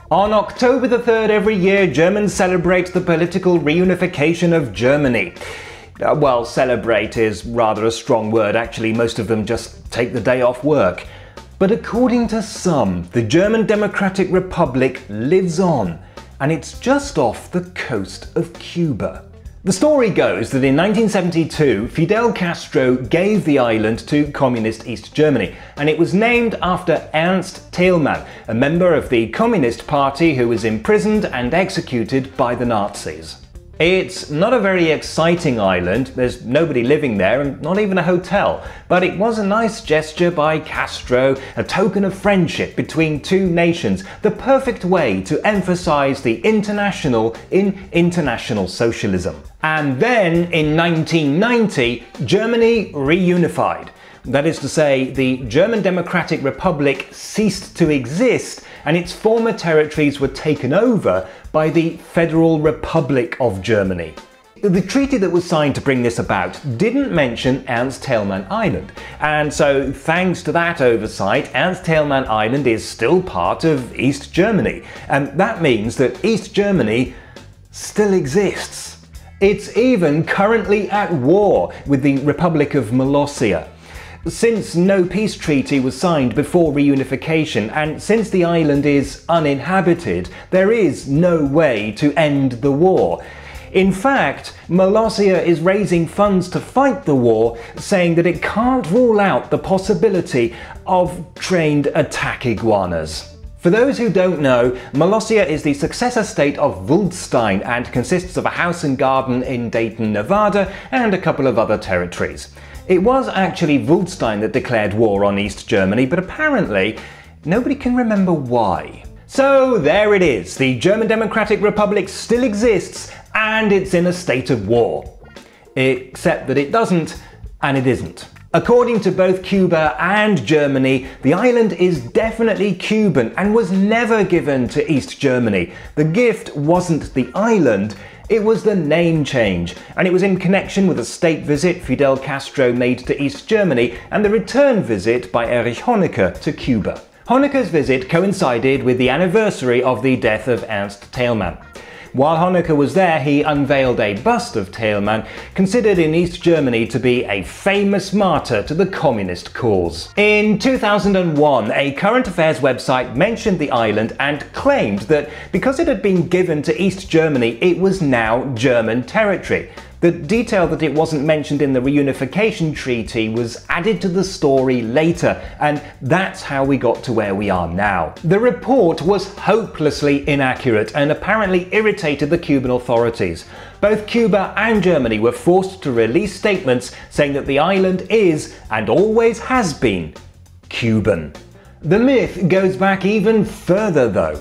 On October the 3rd every year, Germans celebrate the political reunification of Germany. Well, celebrate is rather a strong word, actually. Most of them just take the day off work. But according to some, the German Democratic Republic lives on, and it's just off the coast of Cuba. The story goes that in 1972, Fidel Castro gave the island to communist East Germany, and it was named after Ernst Thälmann, a member of the Communist Party who was imprisoned and executed by the Nazis. It's not a very exciting island, there's nobody living there and not even a hotel, but it was a nice gesture by Castro, a token of friendship between two nations, the perfect way to emphasize the international in international socialism. And then in 1990, Germany reunified. That is to say, the German Democratic Republic ceased to exist and its former territories were taken over by the Federal Republic of Germany. The treaty that was signed to bring this about didn't mention Ernst Thälmann Island, and so thanks to that oversight, Ernst Thälmann Island is still part of East Germany, and that means that East Germany still exists. It's even currently at war with the Republic of Molossia. Since no peace treaty was signed before reunification, and since the island is uninhabited, there is no way to end the war. In fact, Molossia is raising funds to fight the war, saying that it can't rule out the possibility of trained attack iguanas. For those who don't know, Molossia is the successor state of Wildstein and consists of a house and garden in Dayton, Nevada, and a couple of other territories. It was actually Wildstein that declared war on East Germany, but apparently nobody can remember why. So there it is, the German Democratic Republic still exists and it's in a state of war. Except that it doesn't and it isn't. According to both Cuba and Germany, the island is definitely Cuban and was never given to East Germany. The gift wasn't the island, it was the name change, and it was in connection with a state visit Fidel Castro made to East Germany and the return visit by Erich Honecker to Cuba. Honecker's visit coincided with the anniversary of the death of Ernst Thälmann. While Honecker was there, he unveiled a bust of Thälmann, considered in East Germany to be a famous martyr to the communist cause. In 2001, a current affairs website mentioned the island and claimed that because it had been given to East Germany, it was now German territory. The detail that it wasn't mentioned in the reunification treaty was added to the story later, and that's how we got to where we are now. The report was hopelessly inaccurate and apparently irritated the Cuban authorities. Both Cuba and Germany were forced to release statements saying that the island is, and always has been, Cuban. The myth goes back even further though.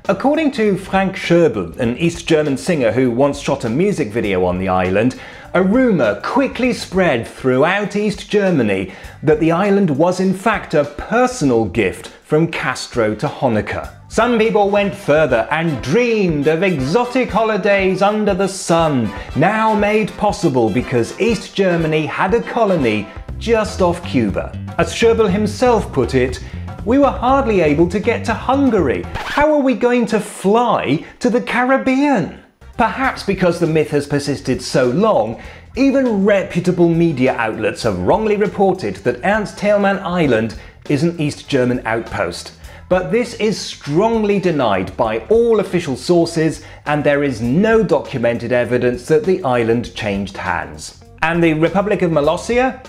According to Frank Schöbel, an East German singer who once shot a music video on the island, a rumour quickly spread throughout East Germany that the island was in fact a personal gift from Castro to Honecker. Some people went further and dreamed of exotic holidays under the sun, now made possible because East Germany had a colony just off Cuba. As Schöbel himself put it, we were hardly able to get to Hungary. How are we going to fly to the Caribbean? Perhaps because the myth has persisted so long, even reputable media outlets have wrongly reported that Ernst Thälmann Island is an East German outpost. But this is strongly denied by all official sources, and there is no documented evidence that the island changed hands. And the Republic of Molossia?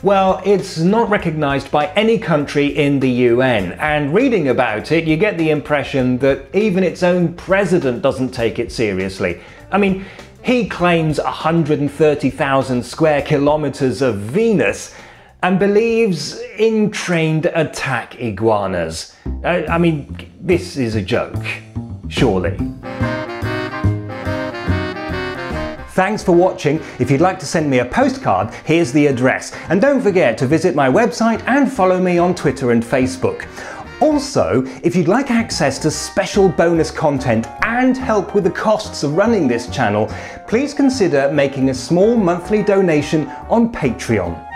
Well, it's not recognised by any country in the UN, and reading about it you get the impression that even its own president doesn't take it seriously. I mean, he claims 130,000 square kilometres of Venus and believes in trained attack iguanas. I mean, this is a joke, surely. Thanks for watching. If you'd like to send me a postcard, here's the address. And don't forget to visit my website and follow me on Twitter and Facebook. Also, if you'd like access to special bonus content and help with the costs of running this channel, please consider making a small monthly donation on Patreon.